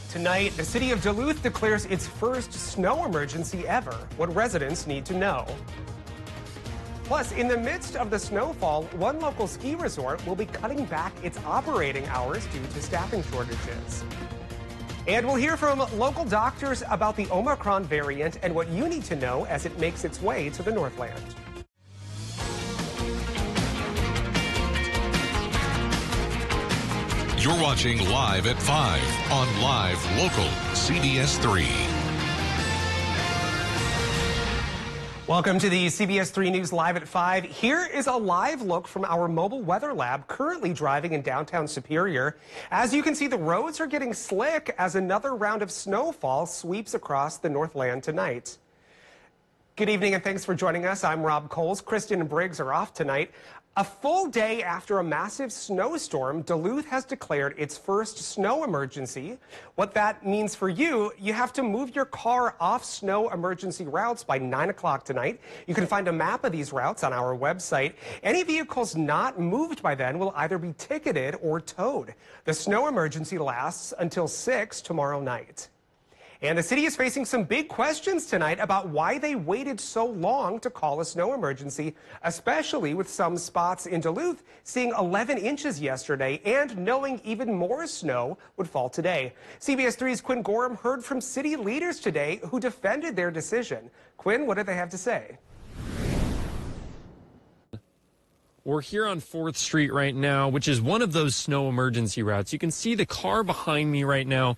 Tonight, the city of Duluth declares its first snow emergency ever. What residents need to know. Plus, in the midst of the snowfall, one local ski resort will be cutting back its operating hours due to staffing shortages. And we'll hear from local doctors about the Omicron variant and what you need to know as it makes its way to the Northland. You're watching Live at 5 on Live Local CBS3. Welcome to the CBS3 News Live at 5. Here is a live look from our mobile weather lab currently driving in downtown Superior. As you can see, the roads are getting slick as another round of snowfall sweeps across the Northland tonight. Good evening and thanks for joining us. I'm Rob Coles. Kristen and Briggs are off tonight. A full day after a massive snowstorm, Duluth has declared its first snow emergency. What that means for you, you have to move your car off snow emergency routes by 9 o'clock tonight. You can find a map of these routes on our website. Any vehicles not moved by then will either be ticketed or towed. The snow emergency lasts until 6 tomorrow night. And the city is facing some big questions tonight about why they waited so long to call a snow emergency, especially with some spots in Duluth seeing 11 inches yesterday and knowing even more snow would fall today. CBS3's Quinn Gorham heard from city leaders today who defended their decision. Quinn, what did they have to say? We're here on 4th Street right now, which is one of those snow emergency routes. You can see the car behind me right now.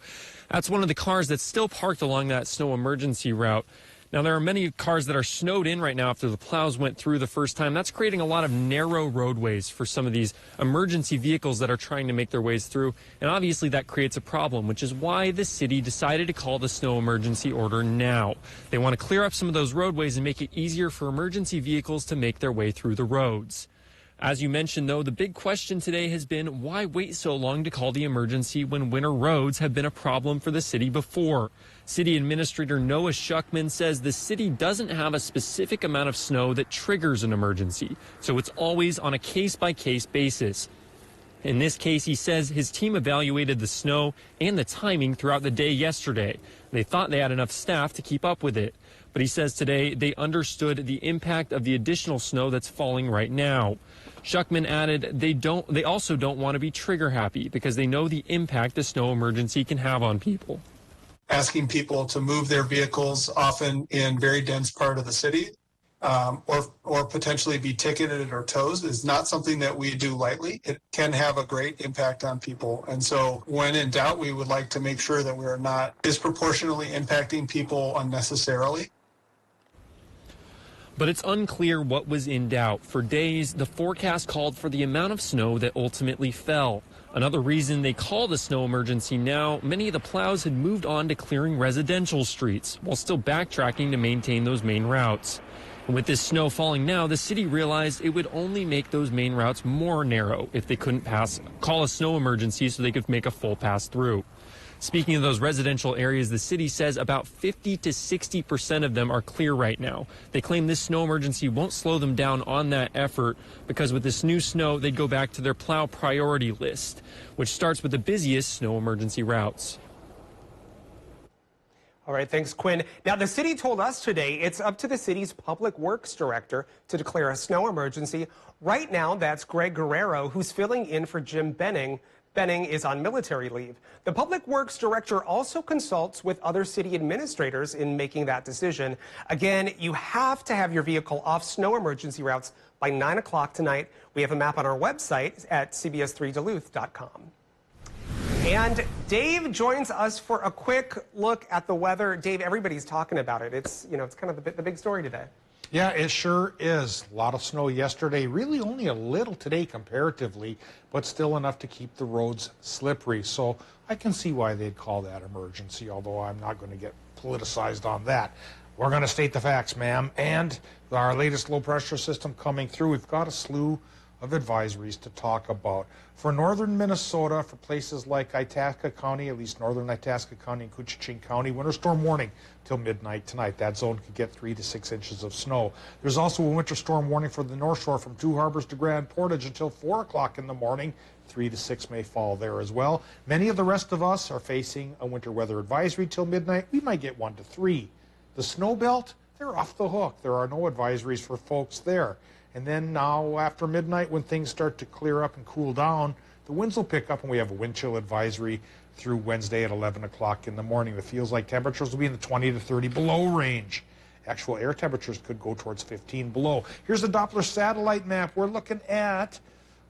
That's one of the cars that's still parked along that snow emergency route. Now, there are many cars that are snowed in right now after the plows went through the first time. That's creating a lot of narrow roadways for some of these emergency vehicles that are trying to make their ways through. And obviously that creates a problem, which is why the city decided to call the snow emergency order now. They want to clear up some of those roadways and make it easier for emergency vehicles to make their way through the roads. As you mentioned, though, the big question today has been why wait so long to call the emergency when winter roads have been a problem for the city before? City Administrator Noah Schuckman says the city doesn't have a specific amount of snow that triggers an emergency, so it's always on a case-by-case basis. In this case, he says his team evaluated the snow and the timing throughout the day yesterday. They thought they had enough staff to keep up with it. But he says today they understood the impact of the additional snow that's falling right now. Schuckman added they also don't want to be trigger happy because they know the impact the snow emergency can have on people. Asking people to move their vehicles often in very dense part of the city or potentially be ticketed or towed is not something that we do lightly. It can have a great impact on people. And so when in doubt, we would like to make sure that we are not disproportionately impacting people unnecessarily. But it's unclear what was in doubt. For days, the forecast called for the amount of snow that ultimately fell. Another reason they call the snow emergency now, many of the plows had moved on to clearing residential streets while still backtracking to maintain those main routes. And with this snow falling now, the city realized it would only make those main routes more narrow if they couldn't call a snow emergency so they could make a full pass through. Speaking of those residential areas, the city says about 50 to 60% of them are clear right now. They claim this snow emergency won't slow them down on that effort because with this new snow, they'd go back to their plow priority list, which starts with the busiest snow emergency routes. All right, thanks, Quinn. Now, the city told us today it's up to the city's public works director to declare a snow emergency. Right now, that's Greg Guerrero, who's filling in for Jim Benning. Benning is on military leave. The public works director also consults with other city administrators in making that decision. Again, you have to have your vehicle off snow emergency routes by 9 o'clock tonight. We have a map on our website at cbs3duluth.com. And Dave joins us for a quick look at the weather. Dave, everybody's talking about it. It's kind of the big story today. Yeah, it sure is. A lot of snow yesterday, really only a little today comparatively, but still enough to keep the roads slippery. So I can see why they'd call that emergency, although I'm not going to get politicized on that. We're going to state the facts, ma'am. And our latest low pressure system coming through, we've got a slew of advisories to talk about. For northern Minnesota, for places like Itasca County, at least northern Itasca County and Koochiching County, winter storm warning till midnight tonight. That zone could get 3 to 6 inches of snow. There's also a winter storm warning for the North Shore from Two Harbors to Grand Portage until 4 o'clock in the morning. 3 to 6 may fall there as well. Many of the rest of us are facing a winter weather advisory till midnight. We might get 1 to 3. The snow belt, they're off the hook. There are no advisories for folks there. And then now after midnight, when things start to clear up and cool down, the winds will pick up and we have a wind chill advisory through Wednesday at 11 o'clock in the morning. It feels like temperatures will be in the 20 to 30 below range. Actual air temperatures could go towards 15 below. Here's the Doppler satellite map. We're looking at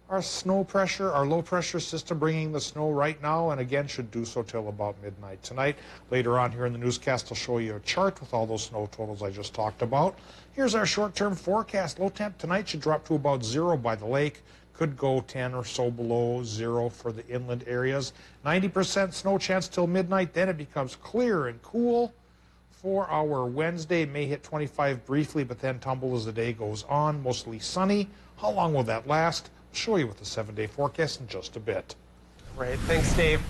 our snow pressure, our low pressure system bringing the snow right now, and again should do so till about midnight tonight. Later on here in the newscast, I'll show you a chart with all those snow totals I just talked about. Here's our short-term forecast. Low temp tonight should drop to about 0 by the lake. Could go 10 or so below 0 for the inland areas. 90% snow chance till midnight. Then it becomes clear and cool for our Wednesday. May hit 25 briefly, but then tumble as the day goes on. Mostly sunny. How long will that last? I'll show you with the 7-day forecast in just a bit. Great. Thanks, Dave.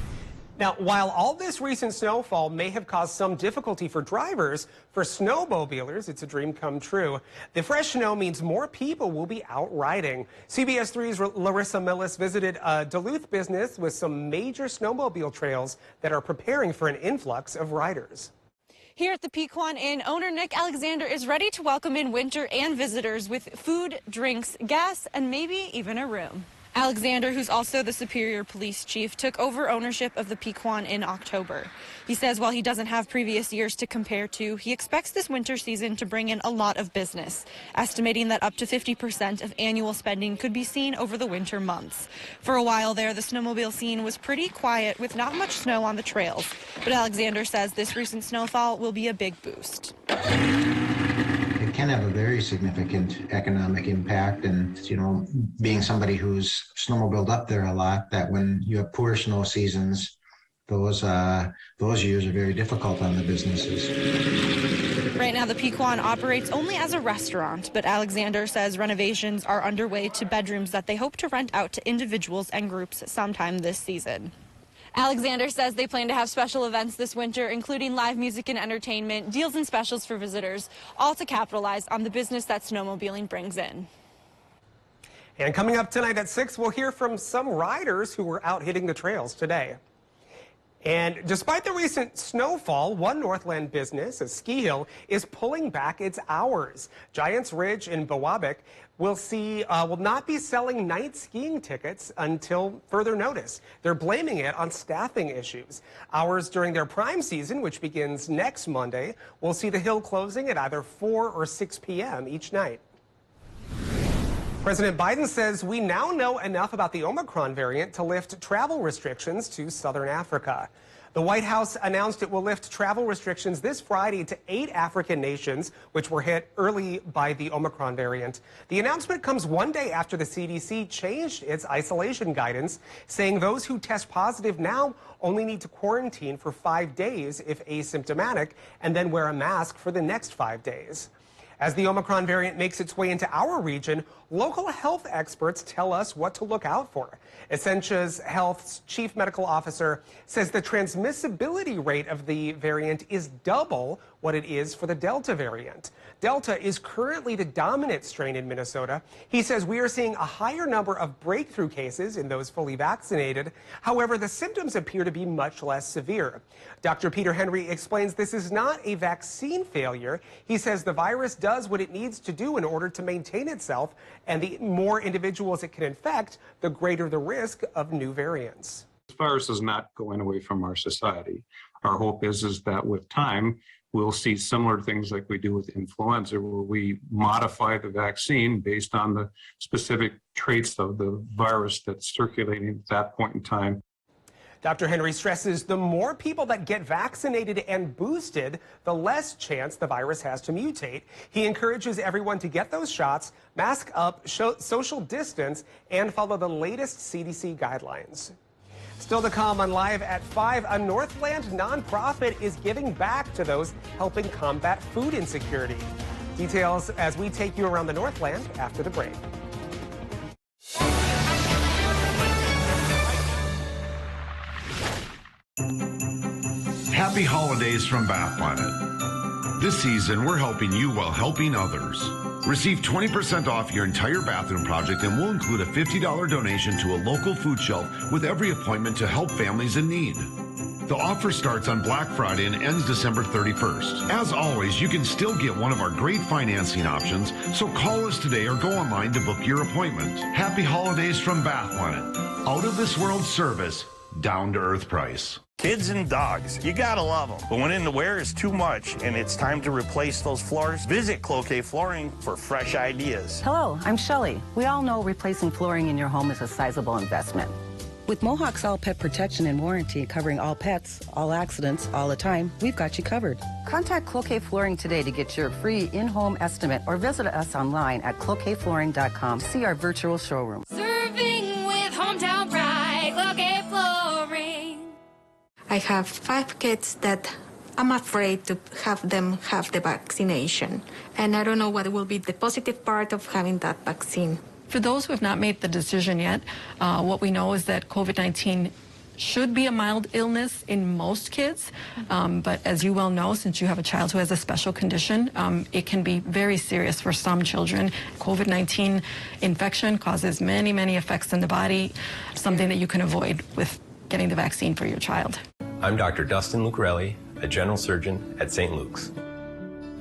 Now, while all this recent snowfall may have caused some difficulty for drivers, for snowmobilers, it's a dream come true. The fresh snow means more people will be out riding. CBS3's Larissa Millis visited a Duluth business with some major snowmobile trails that are preparing for an influx of riders. Here at the Pequon Inn, owner Nick Alexander is ready to welcome in winter and visitors with food, drinks, gas, and maybe even a room. Alexander, who's also the Superior Police Chief, took over ownership of the Pequon in October. He says while he doesn't have previous years to compare to, he expects this winter season to bring in a lot of business, estimating that up to 50% of annual spending could be seen over the winter months. For a while there, the snowmobile scene was pretty quiet with not much snow on the trails, but Alexander says this recent snowfall will be a big boost. It can have a very significant economic impact, and being somebody who's snowmobiled up there a lot, that when you have poor snow seasons, those years are very difficult on the businesses. Right now the Pequon operates only as a restaurant, but Alexander says renovations are underway to bedrooms that they hope to rent out to individuals and groups sometime this season. Alexander says they plan to have special events this winter, including live music and entertainment, deals and specials for visitors, all to capitalize on the business that snowmobiling brings in. And coming up tonight at 6, we'll hear from some riders who were out hitting the trails today. And despite the recent snowfall, one Northland business, a ski hill, is pulling back its hours. Giants Ridge in Bowabic will not be selling night skiing tickets until further notice. They're blaming it on staffing issues. Hours during their prime season, which begins next Monday, will see the hill closing at either 4 or 6 p.m. each night. President Biden says we now know enough about the Omicron variant to lift travel restrictions to southern Africa. The White House announced it will lift travel restrictions this Friday to 8 African nations, which were hit early by the Omicron variant. The announcement comes one day after the CDC changed its isolation guidance, saying those who test positive now only need to quarantine for 5 days if asymptomatic, and then wear a mask for the next 5 days. As the Omicron variant makes its way into our region, local health experts tell us what to look out for. Essentia Health's chief medical officer says the transmissibility rate of the variant is double what it is for the Delta variant. Delta is currently the dominant strain in Minnesota. He says we are seeing a higher number of breakthrough cases in those fully vaccinated. However, the symptoms appear to be much less severe. Dr. Peter Henry explains this is not a vaccine failure. He says the virus does what it needs to do in order to maintain itself, and the more individuals it can infect, the greater the risk of new variants. This virus is not going away from our society. Our hope is that with time, we'll see similar things like we do with influenza, where we modify the vaccine based on the specific traits of the virus that's circulating at that point in time. Dr. Henry stresses the more people that get vaccinated and boosted, the less chance the virus has to mutate. He encourages everyone to get those shots, mask up, social distance, and follow the latest CDC guidelines. Still to come on Live at 5, a Northland nonprofit is giving back to those helping combat food insecurity. Details as we take you around the Northland after the break. Happy holidays from Bath Planet. This season, we're helping you while helping others. Receive 20% off your entire bathroom project and we'll include a $50 donation to a local food shelf with every appointment to help families in need. The offer starts on Black Friday and ends December 31st. As always, you can still get one of our great financing options, so call us today or go online to book your appointment. Happy holidays from Bath Planet. Out of this world service, down to earth price. Kids and dogs, you gotta love them. But when in the wear is too much and it's time to replace those floors, visit Cloquet Flooring for fresh ideas. Hello, I'm Shelley. We all know replacing flooring in your home is a sizable investment. With Mohawk's All Pet Protection and Warranty covering all pets, all accidents, all the time, we've got you covered. Contact Cloquet Flooring today to get your free in-home estimate or visit us online at cloquetflooring.com to see our virtual showroom. Serving with hometown pride, Cloquet Flooring. I have 5 kids that I'm afraid to have them have the vaccination, and I don't know what will be the positive part of having that vaccine. For those who have not made the decision yet, what we know is that COVID-19 should be a mild illness in most kids, but as you well know, since you have a child who has a special condition, it can be very serious for some children. COVID-19 infection causes many, many effects in the body, something that you can avoid with getting the vaccine for your child. I'm Dr. Dustin Lucarelli, a general surgeon at St. Luke's.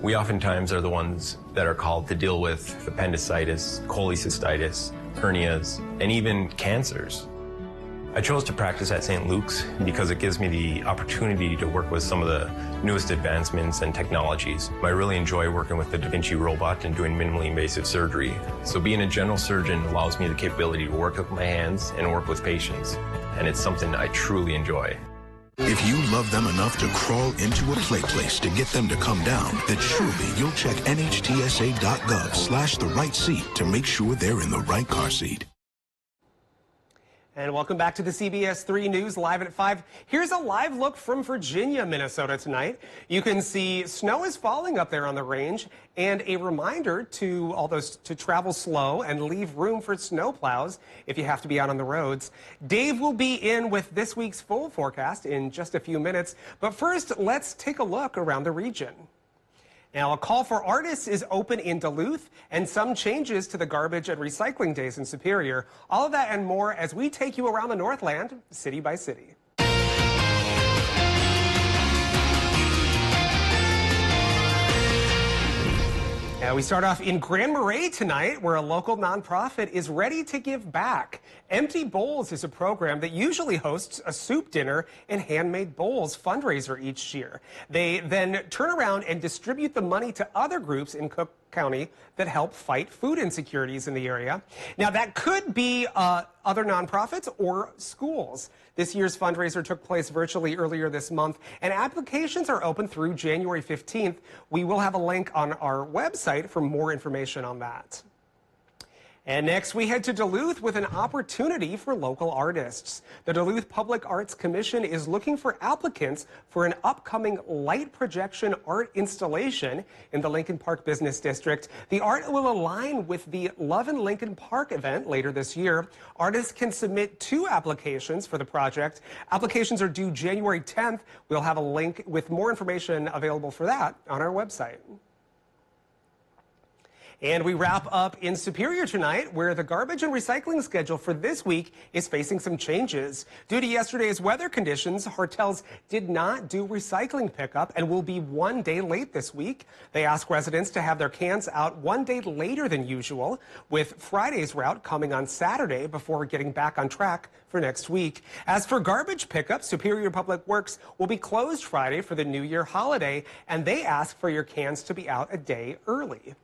We oftentimes are the ones that are called to deal with appendicitis, cholecystitis, hernias, and even cancers. I chose to practice at St. Luke's because it gives me the opportunity to work with some of the newest advancements and technologies. I really enjoy working with the Da Vinci robot and doing minimally invasive surgery. So being a general surgeon allows me the capability to work with my hands and work with patients. And it's something I truly enjoy. If you love them enough to crawl into a play place to get them to come down, then surely you'll check nhtsa.gov/the right seat to make sure they're in the right car seat. And welcome back to the CBS3 News Live at 5. Here's a live look from Virginia, Minnesota tonight. You can see snow is falling up there on the range, and a reminder to all those to travel slow and leave room for snow plows if you have to be out on the roads. Dave will be in with this week's full forecast in just a few minutes. But first, let's take a look around the region. Now, a call for artists is open in Duluth, and some changes to the garbage and recycling days in Superior. All of that and more as we take you around the Northland, city by city. Now we start off in Grand Marais tonight, where a local nonprofit is ready to give back. Empty Bowls is a program that usually hosts a soup dinner and handmade bowls fundraiser each year. They then turn around and distribute the money to other groups in Cook County that help fight food insecurities in the area. Now that could be other nonprofits or schools. This year's fundraiser took place virtually earlier this month, and applications are open through January 15th. We will have a link on our website for more information on that. And next, we head to Duluth with an opportunity for local artists. The Duluth Public Arts Commission is looking for applicants for an upcoming light projection art installation in the Lincoln Park Business District. The art will align with the Love in Lincoln Park event later this year. Artists can submit 2 applications for the project. Applications are due January 10th. We'll have a link with more information available for that on our website. And we wrap up in Superior tonight, where the garbage and recycling schedule for this week is facing some changes. Due to yesterday's weather conditions, hotels did not do recycling pickup and will be 1 day late this week. They ask residents to have their cans out 1 day later than usual, with Friday's route coming on Saturday before getting back on track for next week. As for garbage pickup, Superior Public Works will be closed Friday for the New Year holiday, and they ask for your cans to be out a day early.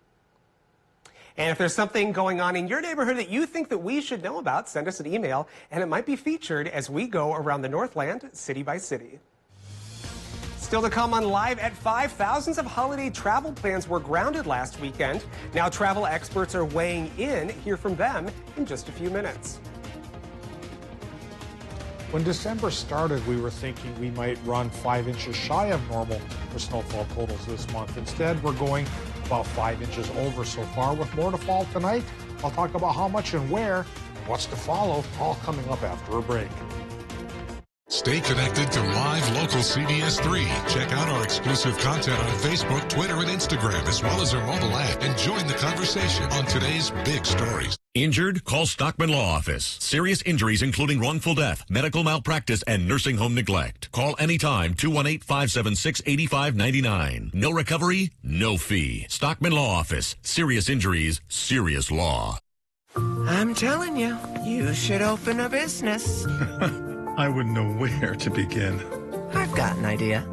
And if there's something going on in your neighborhood that you think that we should know about, send us an email, and it might be featured as we go around the Northland, city by city. Still to come on Live at 5, thousands of holiday travel plans were grounded last weekend. Now travel experts are weighing in. Hear from them in just a few minutes. When December started, we were thinking we might run 5 inches shy of normal for snowfall totals this month. Instead, we're going about 5 inches over so far, with more to fall tonight. I'll talk about how much and where, and what's to follow, all coming up after a break. Stay connected to Live Local. Local CBS3. Check out our exclusive content on Facebook, Twitter, and Instagram, as well as our mobile app, and join the conversation on today's big stories. Injured? Call Stockman Law Office. Serious injuries including wrongful death, medical malpractice, and nursing home neglect. Call anytime, 218-576-8599. No recovery, no fee. Stockman Law Office. Serious injuries, serious law. I'm telling you, you should open a business. I wouldn't know where to begin. I've got an idea.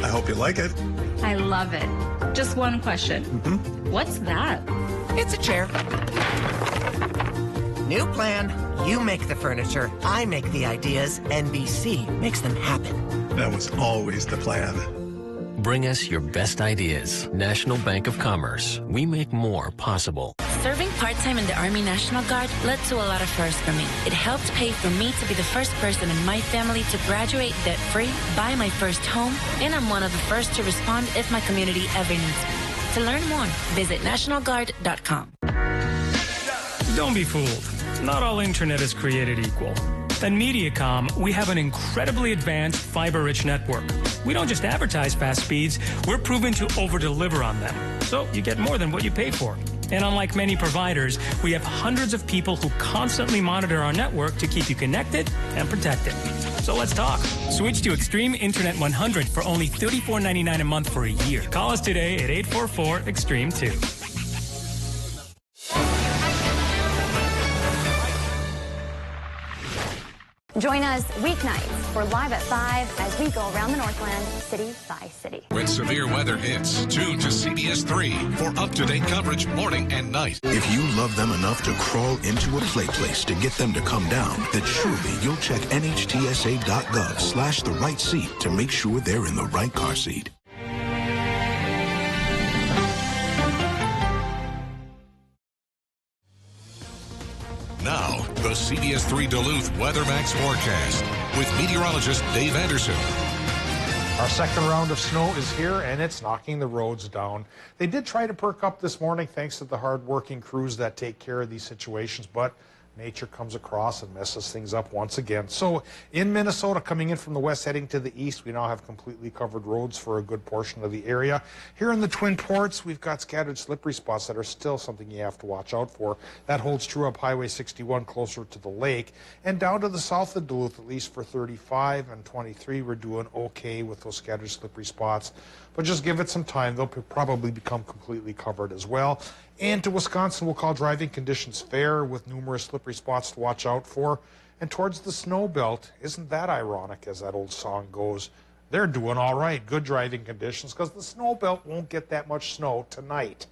I hope you like it. I love it. Just one question. What's that? It's a chair. New plan. You make the furniture. I make the ideas. NBC makes them happen. That was always the plan. Bring us your best ideas. National Bank of Commerce. We make more possible. Serving part-time in the Army National Guard led to a lot of firsts for me. It helped pay for me to be the first person in my family to graduate debt-free, buy my first home, and I'm one of the first to respond if my community ever needs me. To learn more, visit nationalguard.com. Don't be fooled. Not all internet is created equal. At Mediacom, we have an incredibly advanced fiber-rich network. We don't just advertise fast speeds, we're proven to over-deliver on them. So you get more than what you pay for. And unlike many providers, we have hundreds of people who constantly monitor our network to keep you connected and protected. So let's talk. Switch to Extreme Internet 100 for only $34.99 a month for a year. Call us today at 844-EXTREME2. Join us weeknights for Live at 5 as we go around the Northland city by city. When severe weather hits, tune to CBS3 for up-to-date coverage morning and night. If you love them enough to crawl into a play place to get them to come down, then surely you'll check nhtsa.gov/the right seat to make sure they're in the right car seat. Now, the CBS3 Duluth WeatherMax forecast with meteorologist Dave Anderson. Our second round of snow is here, and it's knocking the roads down. They did try to perk up this morning thanks to the hard-working crews that take care of these situations, but nature comes across and messes things up once again. So in Minnesota, coming in from the west, heading to the east, we now have completely covered roads for a good portion of the area. Here in the Twin Ports, we've got scattered slippery spots that are still something you have to watch out for. That holds true up Highway 61 closer to the lake. And down to the south of Duluth, at least for 35 and 23, we're doing okay with those scattered slippery spots. But just give it some time. They'll probably become completely covered as well. And to Wisconsin, we'll call driving conditions fair with numerous slippery spots to watch out for. And towards the snow belt, isn't that ironic, as that old song goes? They're doing all right, good driving conditions, because the snow belt won't get that much snow tonight,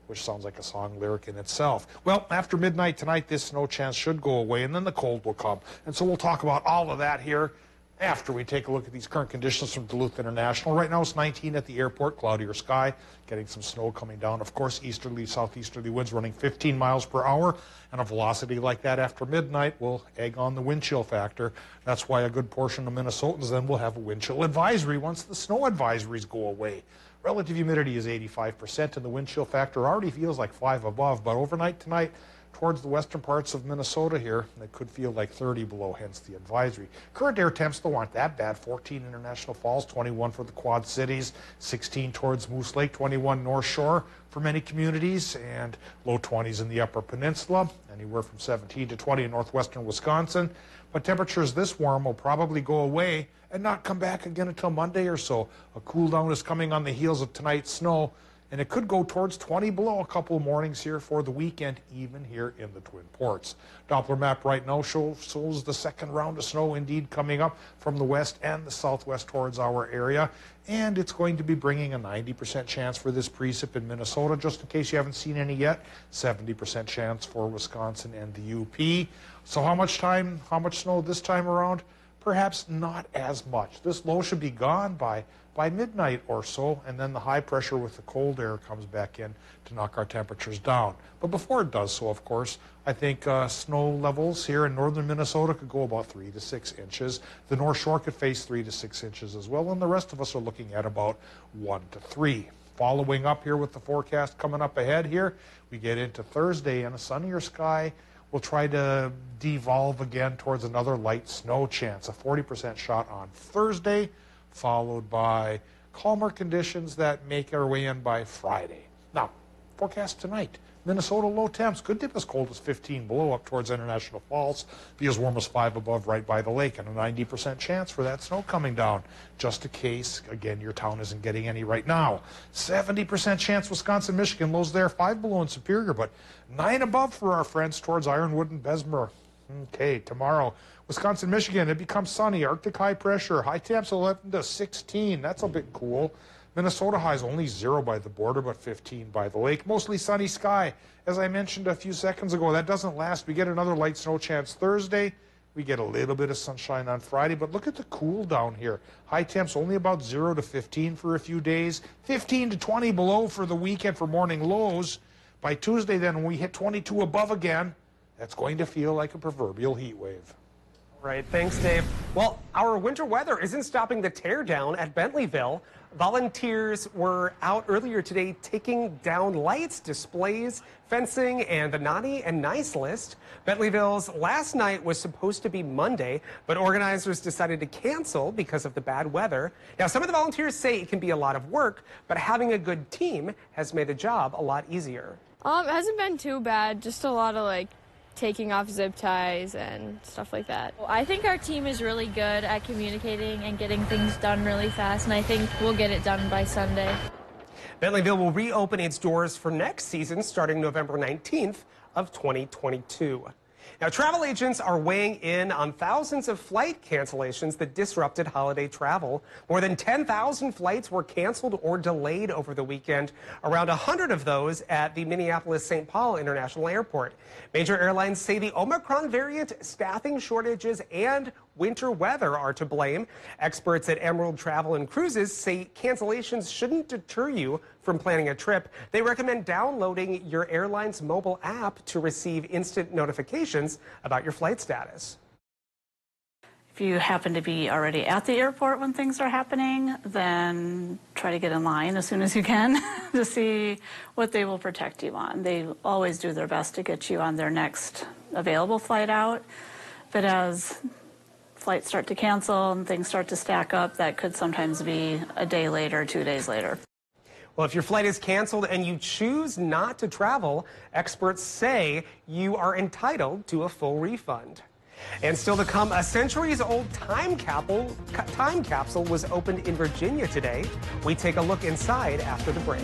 which sounds like a song lyric in itself. Well, after midnight tonight, this snow chance should go away, and then the cold will come. And so we'll talk about all of that here after we take a look at these current conditions from Duluth International. Right now it's 19 at the airport, cloudier sky, getting some snow coming down. Of course, easterly, southeasterly winds running 15 miles per hour, and a velocity like that after midnight will egg on the wind chill factor. That's why a good portion of Minnesotans then will have a wind chill advisory once the snow advisories go away. Relative humidity is 85%, and the wind chill factor already feels like 5 above, but overnight tonight, towards the western parts of Minnesota here, it could feel like 30 below, hence the advisory. Current air temps though aren't that bad. 14 International Falls, 21 for the Quad Cities, 16 towards Moose Lake, 21 North Shore for many communities, and low 20s in the Upper Peninsula, anywhere from 17 to 20 in northwestern Wisconsin. But temperatures this warm will probably go away and not come back again until Monday or so. A cool down is coming on the heels of tonight's snow, and it could go towards 20 below a couple of mornings here for the weekend, even here in the Twin Ports. Doppler map right now shows the second round of snow indeed coming up from the west and the southwest towards our area. And it's going to be bringing a 90% chance for this precip in Minnesota, just in case you haven't seen any yet. 70% chance for Wisconsin and the UP. So how much snow this time around? Perhaps not as much. This low should be gone by midnight or so, and then the high pressure with the cold air comes back in to knock our temperatures down. But before it does so, of course, I think snow levels here in northern Minnesota could go about 3 to 6 inches. The North Shore could face 3 to 6 inches as well, and the rest of us are looking at about 1 to 3. Following up here with the forecast coming up ahead here, we get into Thursday and a sunnier sky will try to devolve again towards another light snow chance. A 40% shot on Thursday, followed by calmer conditions that make our way in by Friday. Now, forecast tonight. Minnesota low temps could dip as cold as 15 below up towards International Falls, be as warm as 5 above right by the lake, and a 90% chance for that snow coming down. Just in case, again, your town isn't getting any right now. 70% chance Wisconsin, Michigan, lows there 5 below in Superior, but 9 above for our friends towards Ironwood and Bessemer. Okay, tomorrow, Wisconsin, Michigan, it becomes sunny, Arctic high pressure, high temps 11 to 16. That's a bit cool. Minnesota highs only 0 by the border, but 15 by the lake. Mostly sunny sky. As I mentioned a few seconds ago, that doesn't last. We get another light snow chance Thursday. We get a little bit of sunshine on Friday, but look at the cool down here. High temps only about 0 to 15 for a few days. 15 to 20 below for the weekend for morning lows. By Tuesday, then, when we hit 22 above again, that's going to feel like a proverbial heat wave. Right, thanks, Dave. Well, our winter weather isn't stopping the teardown at Bentleyville. Volunteers were out earlier today taking down lights, displays, fencing, and the naughty and nice list. Bentleyville's last night was supposed to be Monday, but organizers decided to cancel because of the bad weather. Now, some of the volunteers say it can be a lot of work, but having a good team has made the job a lot easier. It hasn't been too bad, just a lot of taking off zip ties and stuff like that. I think our team is really good at communicating and getting things done really fast, and I think we'll get it done by Sunday. Bentleyville will reopen its doors for next season starting November 19th of 2022. Now, travel agents are weighing in on thousands of flight cancellations that disrupted holiday travel. More than 10,000 flights were canceled or delayed over the weekend, around 100 of those at the Minneapolis-St. Paul International Airport. Major airlines say the Omicron variant, staffing shortages, and winter weather are to blame. Experts at Emerald Travel and Cruises say cancellations shouldn't deter you from planning a trip. They recommend downloading your airline's mobile app to receive instant notifications about your flight status. If you happen to be already at the airport when things are happening, then try to get in line as soon as you can to see what they will protect you on. They always do their best to get you on their next available flight out, but as flights start to cancel and things start to stack up, that could sometimes be a day later, 2 days later. Well, if your flight is canceled and you choose not to travel, experts say you are entitled to a full refund. And still to come, a centuries-old time capsule was opened in Virginia today. We take a look inside after the break.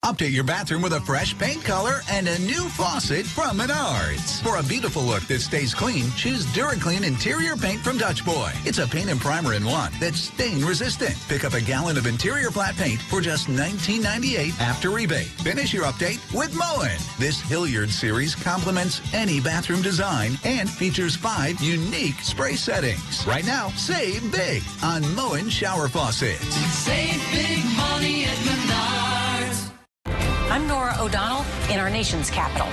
Update your bathroom with a fresh paint color and a new faucet from Menards. For a beautiful look that stays clean, choose DuraClean Interior Paint from Dutch Boy. It's a paint and primer in one that's stain resistant. Pick up a gallon of interior flat paint for just $19.98 after rebate. Finish your update with Moen. This Hilliard series complements any bathroom design and features 5 unique spray settings. Right now, save big on Moen shower faucets. Save big money at Menards. I'm Nora O'Donnell in our nation's capital.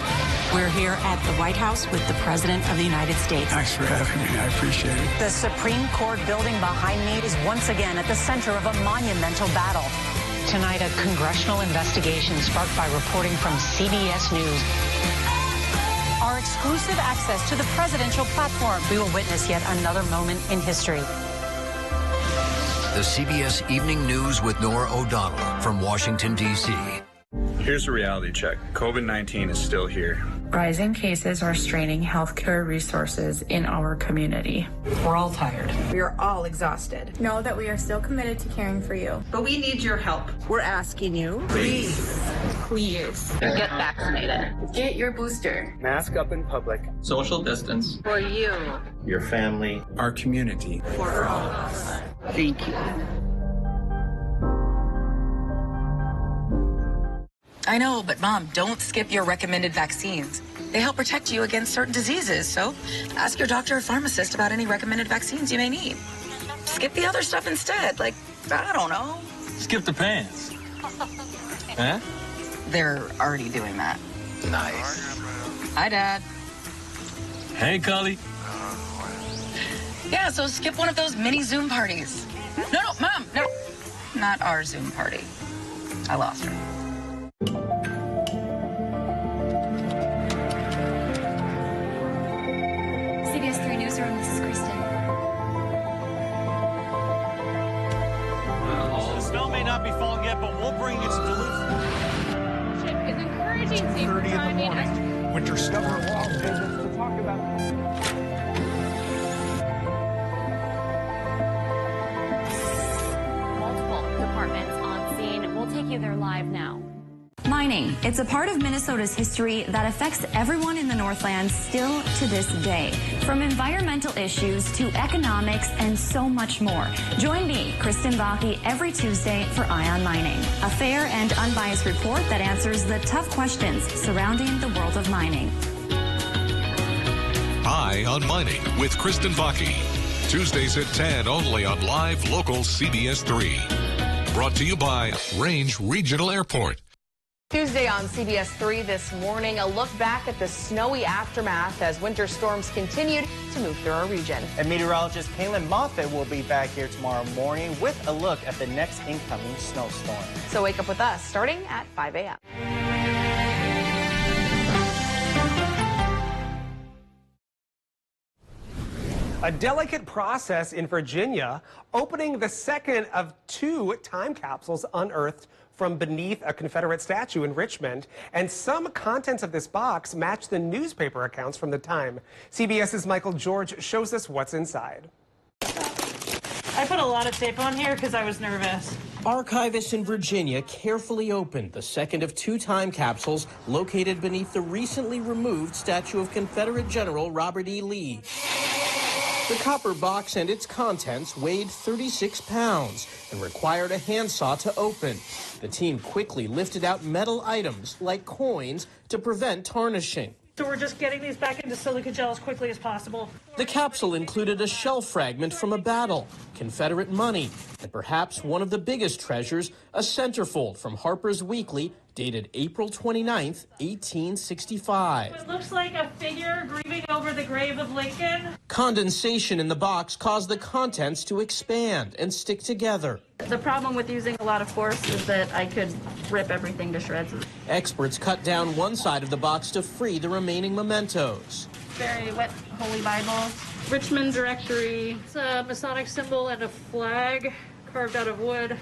We're here at the White House with the President of the United States. Thanks for having me. I appreciate it. The Supreme Court building behind me is once again at the center of a monumental battle. Tonight, a congressional investigation sparked by reporting from CBS News. Our exclusive access to the presidential platform. We will witness yet another moment in history. The CBS Evening News with Nora O'Donnell from Washington, D.C. Here's a reality check. COVID-19 is still here. Rising cases are straining healthcare resources in our community. We're all tired. We are all exhausted. Know that we are still committed to caring for you. But we need your help. We're asking you, Please. get vaccinated. Get your booster. Mask up in public. Social distance. For you. Your family. Our community. For all of us. Thank you. I know, but Mom, don't skip your recommended vaccines. They help protect you against certain diseases, so ask your doctor or pharmacist about any recommended vaccines you may need. Skip the other stuff instead, like, I don't know. Skip the pants. Huh? They're already doing that. Nice. Hi, Dad. Hey, Cully. Yeah, so skip one of those mini Zoom parties. No, Mom, no. Not our Zoom party. I lost her. not be falling yet, but we'll bring you to Duluth. Is encouraging safe 30 in the driving. morning. Winter snow long visits to talk about. Multiple departments on scene. We'll take you there live now. Mining. It's a part of Minnesota's history that affects everyone in the Northland still to this day. From environmental issues to economics and so much more. Join me, Kristen Baki, every Tuesday for Eye on Mining, a fair and unbiased report that answers the tough questions surrounding the world of mining. Eye on Mining with Kristen Baki. Tuesdays at 10 only on live local CBS3. Brought to you by Range Regional Airport. Tuesday on CBS3 this morning, a look back at the snowy aftermath as winter storms continued to move through our region. And meteorologist Kaylin Moffitt will be back here tomorrow morning with a look at the next incoming snowstorm. So wake up with us starting at 5 a.m. A delicate process in Virginia, opening the second of 2 time capsules unearthed from beneath a Confederate statue in Richmond, and some contents of this box match the newspaper accounts from the time. CBS's Michael George shows us what's inside. I put a lot of tape on here because I was nervous. Archivists in Virginia carefully opened the second of 2 time capsules located beneath the recently removed statue of Confederate General Robert E. Lee. The copper box and its contents weighed 36 pounds and required a handsaw to open. The team quickly lifted out metal items like coins to prevent tarnishing. So we're just getting these back into silica gel as quickly as possible. The capsule included a shell fragment from a battle, Confederate money, and perhaps one of the biggest treasures, a centerfold from Harper's Weekly dated April 29th, 1865. It looks like a figure grieving over the grave of Lincoln. Condensation in the box caused the contents to expand and stick together. The problem with using a lot of force is that I could rip everything to shreds. Experts cut down one side of the box to free the remaining mementos. Very wet Holy Bible. Richmond Directory. It's a Masonic symbol and a flag carved out of wood.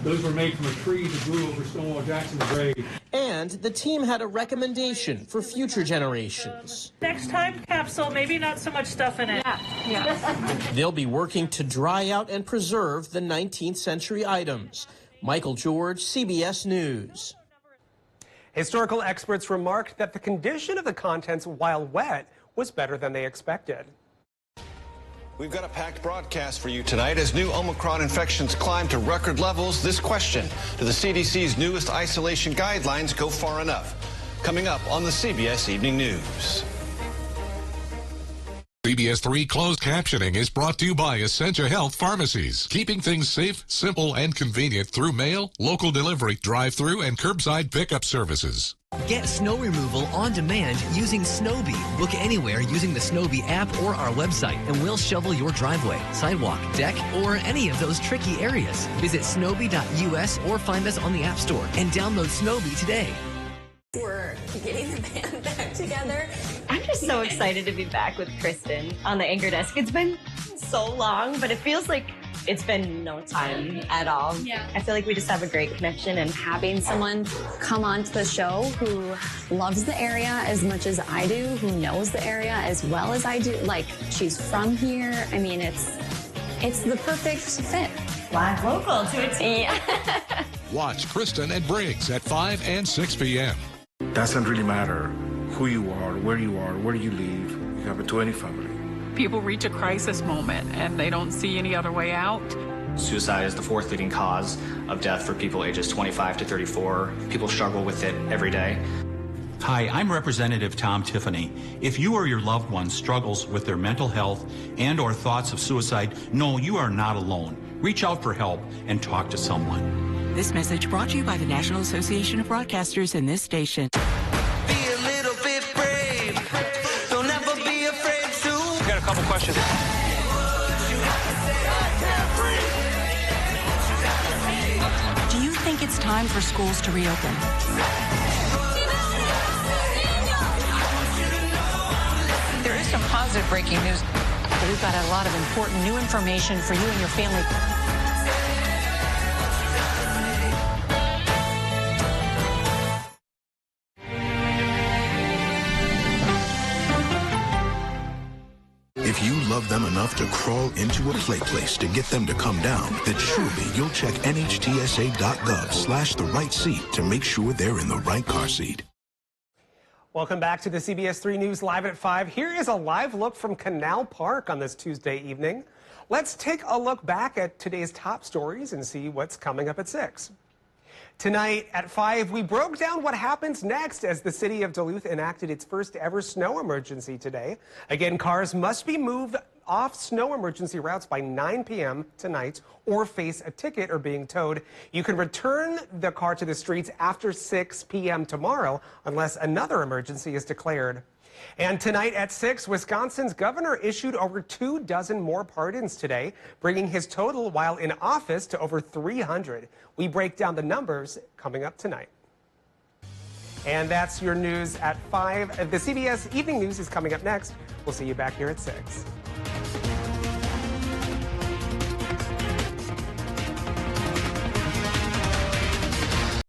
Those were made from a tree that grew over Stonewall Jackson's grave. And the team had a recommendation for future generations. Next time capsule, maybe not so much stuff in it. Yeah. They'll be working to dry out and preserve the 19th century items. Michael George, CBS News. Historical experts remarked that the condition of the contents while wet was better than they expected. We've got a packed broadcast for you tonight. As new Omicron infections climb to record levels, this question: do the CDC's newest isolation guidelines go far enough? Coming up on the CBS Evening News. CBS3 closed captioning is brought to you by Essentia Health Pharmacies, keeping things safe, simple, and convenient through mail, local delivery, drive-through, and curbside pickup services. Get snow removal on demand using Snowbee. Book anywhere using the Snowbee app or our website, and we'll shovel your driveway, sidewalk, deck, or any of those tricky areas. Visit snowbee.us or find us on the App Store and download Snowbee today. We're getting the band back together. I'm just so excited to be back with Kristen on the anchor desk. It's been so long, but it feels like it's been no time at all. Yeah. I feel like we just have a great connection, and Having someone come onto the show who loves the area as much as I do, who knows the area as well as I do, like she's from here. I mean, it's the perfect fit. Live local to a T. Watch Kristen and Briggs at 5 and 6 p.m. Doesn't really matter who you are, where you live. You happen to any family. People reach a crisis moment and they don't see any other way out. Suicide is the 4th leading cause of death for people ages 25 to 34. People struggle with it every day. Hi, I'm Representative Tom Tiffany. If you or your loved one struggles with their mental health and/or thoughts of suicide, no, you are not alone. Reach out for help and talk to someone. This message brought to you by the National Association of Broadcasters and this station. Be a little bit brave. Don't ever be afraid to. We've got a couple questions. Do you think it's time for schools to reopen? There is some positive breaking news. We've got a lot of important new information for you and your family. If you love them enough to crawl into a play place to get them to come down, then surely you'll check nhtsa.gov/the right seat to make sure they're in the right car seat. Welcome back to the CBS3 News Live at 5. Here is a live look from Canal Park on this Tuesday evening. Let's take a look back at today's top stories and see what's coming up at 6. Tonight at 5, we broke down what happens next as the city of Duluth enacted its first ever snow emergency today. Again, cars must be moved off snow emergency routes by 9 p.m. tonight or face a ticket or being towed. You can return the car to the streets after 6 p.m. tomorrow unless another emergency is declared. And tonight at 6, Wisconsin's governor issued over 24 more pardons today, bringing his total while in office to over 300. We break down the numbers coming up tonight. And that's your news at 5. The CBS Evening News is coming up next. We'll see you back here at 6.